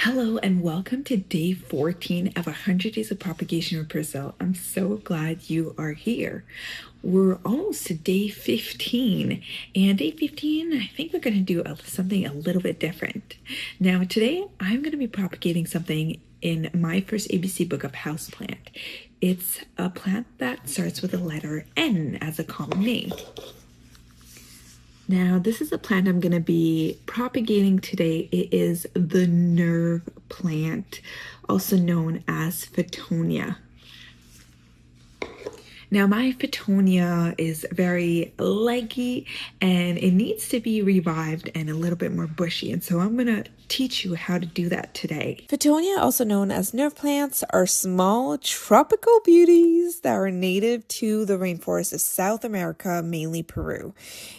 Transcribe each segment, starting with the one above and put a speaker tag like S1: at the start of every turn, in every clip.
S1: Hello and welcome to day 14 of 100 Days of Propagation with Priscille. I'm so glad you are here. We're almost to day 15, and day 15, I think we're going to do something a little bit different. Now, today, I'm going to be propagating something in my first ABC book of Houseplant. It's a plant that starts with the letter N as a common name. Now, this is a plant I'm going to be propagating today. It is the nerve plant, also known as Fittonia. Now, my Fittonia is very leggy and it needs to be revived and a little bit more bushy. And so I'm going to teach you how to do that today.
S2: Fittonia, also known as nerve plants, are small tropical beauties that are native to the rainforests of South America, mainly Peru.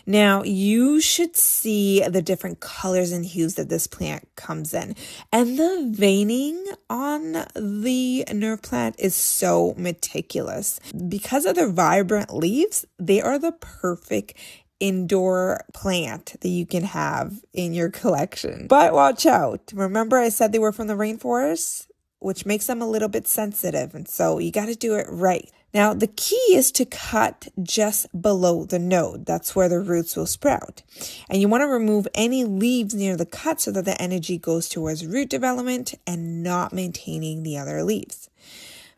S2: Now, you should see the different colors and hues that this plant comes in. And the veining on the nerve plant is so meticulous. Because of their vibrant leaves, they are the perfect indoor plant that you can have in your collection. But watch out. Remember I said they were from the rainforest, which makes them a little bit sensitive. And so you got to do it right. Now, the key is to cut just below the node. That's where the roots will sprout. And you want to remove any leaves near the cut so that the energy goes towards root development and not maintaining the other leaves.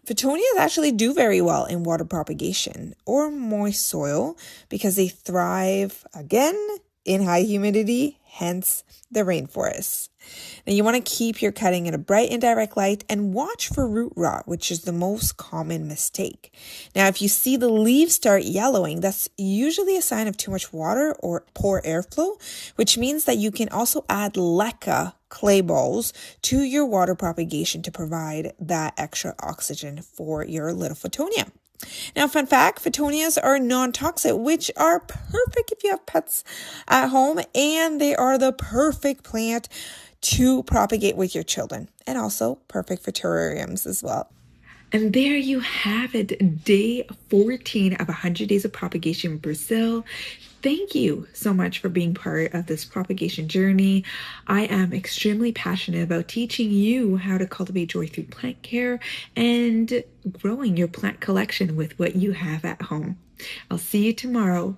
S2: Fittonias actually do very well in water propagation or moist soil because they thrive, again, in high humidity, hence the rainforests. Now, you want to keep your cutting in a bright and direct light and watch for root rot, which is the most common mistake. Now, if you see the leaves start yellowing, that's usually a sign of too much water or poor airflow, which means that you can also add leca clay balls to your water propagation to provide that extra oxygen for your little Fittonia. Now, fun fact, Fittonias are non-toxic, which are perfect if you have pets at home, and they are the perfect plant to propagate with your children, and also perfect for terrariums as well.
S1: And there you have it, day 14 of 100 Days of Propagation in Brazil. Thank you so much for being part of this propagation journey. I am extremely passionate about teaching you how to cultivate joy through plant care and growing your plant collection with what you have at home. I'll see you tomorrow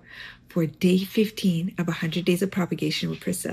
S1: for day 15 of 100 Days of Propagation with Priscille.